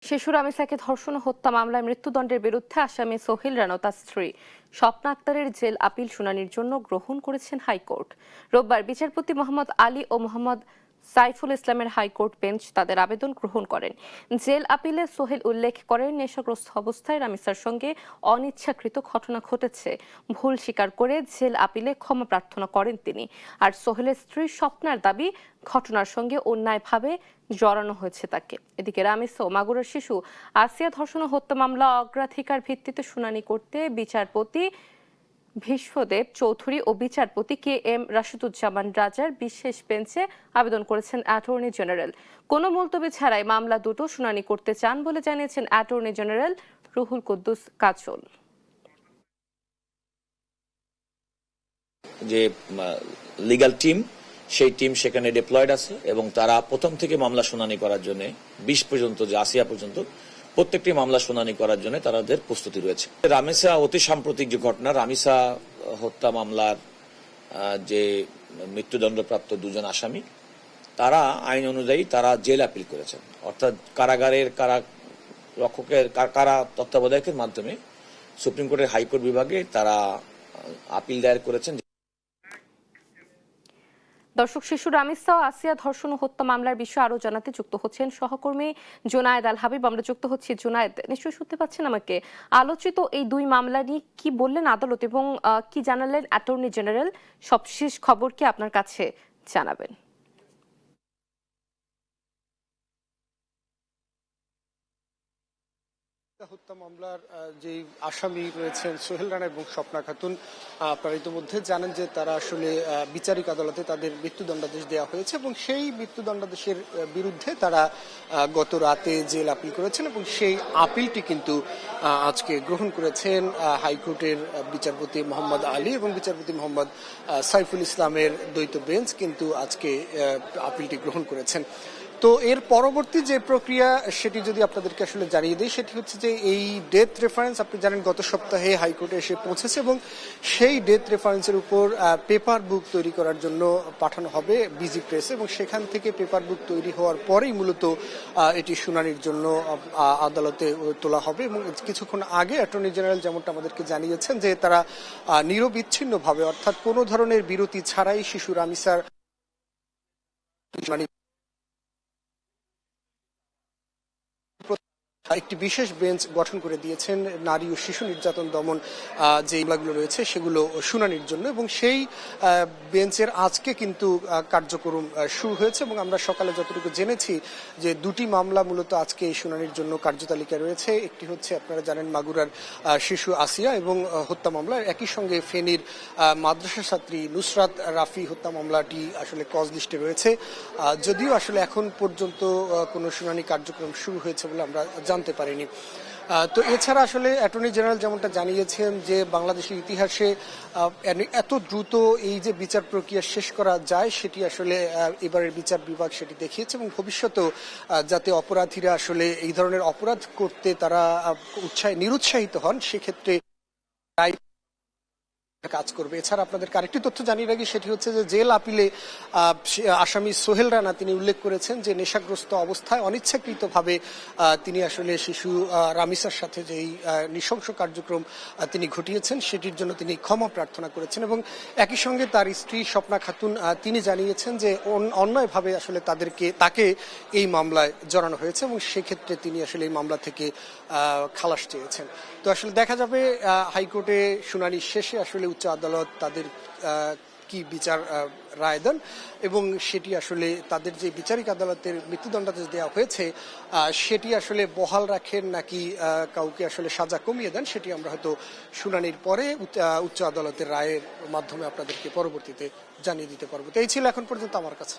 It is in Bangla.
শিশু রামিসাকে ধর্ষণ ও হত্যা মামলায় মৃত্যুদণ্ডের বিরুদ্ধে আসামি সোহেল রানা ও তার স্ত্রী স্বপ্না আক্তারের জেল আপিল শুনানির জন্য গ্রহণ করেছেন হাইকোর্ট। রোববার বিচারপতি মোহাম্মদ আলী ও মোহাম্মদ সাইফুল ইসলামের হাইকোর্ট বেঞ্চ তাদের আবেদন গ্রহণ করেন। জেল আপিলে সোহেল উল্লেখ করেন, নেশাগ্রস্ত অবস্থায় রামিসার সঙ্গে অনিচ্ছাকৃত ঘটনা ঘটেছে। ভুল স্বীকার করে জেল আপিলে ক্ষমা প্রার্থনা করেন তিনি। আর সোহেলের স্ত্রী স্বপ্নার দাবি, ঘটনার সঙ্গে অন্যায়ভাবে জড়ানো হয়েছে তাকে। এদিকে রামিস ও মাগুরার শিশু আসিয়া ধর্ষণ ও হত্যা মামলা অগ্রাধিকার ভিত্তিতে শুনানি করতে বিচারপতি ভীষ্মদেব চৌধুরী ও বিচারপতি কে এম রাশিদুজ্জামান রাজার বিশেষ বেঞ্চে আবেদন করেছেন অ্যাটর্নি জেনারেল। কোনো মুলতবি ছাড়াই মামলা দুটো শুনানি করতে চান বলে জানিয়েছেন অ্যাটর্নি জেনারেল রুহুল কুদ্দুস কাজল। যে লিগ্যাল টিম, সেই টিম সেখানে ডিপ্লয়েড আছে এবং তারা প্রথম থেকে মামলা শুনানি করার জন্য 20 পর্যন্ত, যে আসিয়া পর্যন্ত প্রত্যেকটি মামলা শুনানি করার জন্য তাদের প্রস্তুতি রয়েছে। রামিসা অতি সাম্প্রতিক যে ঘটনা, রামিসা হত্যা মামলার যে মৃত্যুদণ্ডপ্রাপ্ত দুজন আসামি, তারা আইন অনুযায়ী তারা জেল আপিল করেছেন, অর্থাৎ কারাগারের কারা তত্ত্বাবধায়কের মাধ্যমে সুপ্রিম কোর্টের হাইকোর্ট বিভাগে তারা আপিল দায়ের করেছেন। দর্শক, শিশু রামিসা ও আসিয়া ধর্ষণ ও হত্যা মামলার বিষয়ে আরো জানাতে যুক্ত হচ্ছেন সহকর্মী জুনায়েদ আল হাবিব। আমরা যুক্ত হচ্ছি। জুনায়েদ, নিশ্চয়ই শুনতে পাচ্ছেন আমাকে। আলোচিত এই দুই মামলা নিয়ে কি বললেন আদালত এবং কি জানালেন অ্যাটর্নি জেনারেল? সবশেষ খবর কি আপনার কাছে জানাবেন? হত্যা মামলার যে আসামি রয়েছেন সোহেল রানা এবং স্বপ্না খাতুন, আপনারা ইতিমধ্যে জানেন যে তারা আসলে বিচারিক আদালতে তাদের মৃত্যুদণ্ডাদেশ দেওয়া হয়েছে এবং সেই মৃত্যুদণ্ডাদেশের বিরুদ্ধে তারা গত রাতে জেল আপিল করেছেন এবং সেই আপিলটি কিন্তু আজকে গ্রহণ করেছেন হাইকোর্টের বিচারপতি মোহাম্মদ আলী এবং বিচারপতি মোহাম্মদ সাইফুল ইসলামের দ্বৈত বেঞ্চ কিন্তু আজকে আপিলটি গ্রহণ করেছেন। তো এর পরবর্তী যে প্রক্রিয়া সেটি যদি আপনাদেরকে আসলে জানিয়ে দিই, সেটি হচ্ছে যে এই ডেথ রেফারেন্স আপনি জানেন গত সপ্তাহে হাইকোর্টে এসে পৌঁছেছে এবং সেই ডেথ রেফারেন্সের উপর পেপার বুক তৈরি করার জন্য পাঠানো হবে বিজি প্রেসে এবং সেখান থেকে পেপার বুক তৈরি হওয়ার পরেই মূলত এটি শুনানির জন্য আদালতে তোলা হবে। এবং কিছুক্ষণ আগে অ্যাটর্নি জেনারেল যেমনটা আমাদেরকে জানিয়েছেন যে তারা নিরবিচ্ছিন্নভাবে, অর্থাৎ কোনো ধরনের বিরতি ছাড়াই শিশু রামিসার একটি বিশেষ বেঞ্চ গঠন করে দিয়েছেন নারী ও শিশু নির্যাতন দমন যে মামলাগুলো রয়েছে সেগুলো শুনানির জন্য এবং সেই বেঞ্চের আজকে কিন্তু কার্যক্রম শুরু হয়েছে এবং আমরা সকালে যতটুকু জেনেছি যে দুটি মামলা মূলত আজকে এই শুনানির জন্য কার্যতালিকায় রয়েছে। একটি হচ্ছে আপনারা জানেন মাগুরার শিশু আসিয়া এবং হত্যা মামলা, একই সঙ্গে ফেনীর মাদ্রাসা ছাত্রী নুসরাত রাফি হত্যা মামলাটি আসলে কজ লিস্টে রয়েছে, যদিও আসলে এখন পর্যন্ত কোনো শুনানি কার্যক্রম শুরু হয়েছে বলে আমরা জানতে পারিনি। তো এছাড়া আসলে অ্যাটর্নি জেনারেল যেমনটা জানিয়েছেন যে বাংলাদেশের ইতিহাসে এত দ্রুত এই যে বিচার প্রক্রিয়া শেষ করা যায় সেটি আসলে এবারের বিচার বিভাগ সেটি দেখিয়েছে এবং ভবিষ্যতেও যাতে অপরাধীরা আসলে এই ধরনের অপরাধ করতে তারা নিরুৎসাহিত হন সেক্ষেত্রে কাজ করবে। এছাড়া আপনাদেরকে আরেকটি তথ্য জানিয়ে রাখি, সেটি হচ্ছে যে জেল আপিলে আসামি সোহেল রানা তিনি উল্লেখ করেছেন যে নেশাগ্রস্ত অবস্থায় অনিচ্ছাকৃতভাবে তিনি আসলে শিশু রামিসার সাথে যেই নৃশংস কার্যক্রম তিনি ঘটিয়েছেন সেটির জন্য তিনি ক্ষমা প্রার্থনা করেছেন এবং একই সঙ্গে তার স্ত্রী স্বপ্না খাতুন তিনি জানিয়েছেন যে অন্যায়ভাবে আসলে তাকে এই মামলায় জড়ানো হয়েছে এবং সেক্ষেত্রে তিনি আসলে এই মামলা থেকে খালাস চেয়েছেন। তো আসলে দেখা যাবে হাইকোর্টে শুনানি শেষে আসলে উচ্চ আদালত তাদের কি বিচার রায় দেন এবং সেটি আসলে তাদের যে বিচারিক আদালতের মৃত্যুদণ্ডাদেশ দেওয়া হয়েছে সেটি আসলে বহাল রাখেন নাকি কাউকে আসলে সাজা কমিয়ে দেন সেটি আমরা হয়তো শুনানির পরে উচ্চ আদালতের রায়ের মাধ্যমে আপনাদেরকে পরবর্তীতে জানিয়ে দিতে পারবো। তো এই ছিল এখন পর্যন্ত আমার কাছে।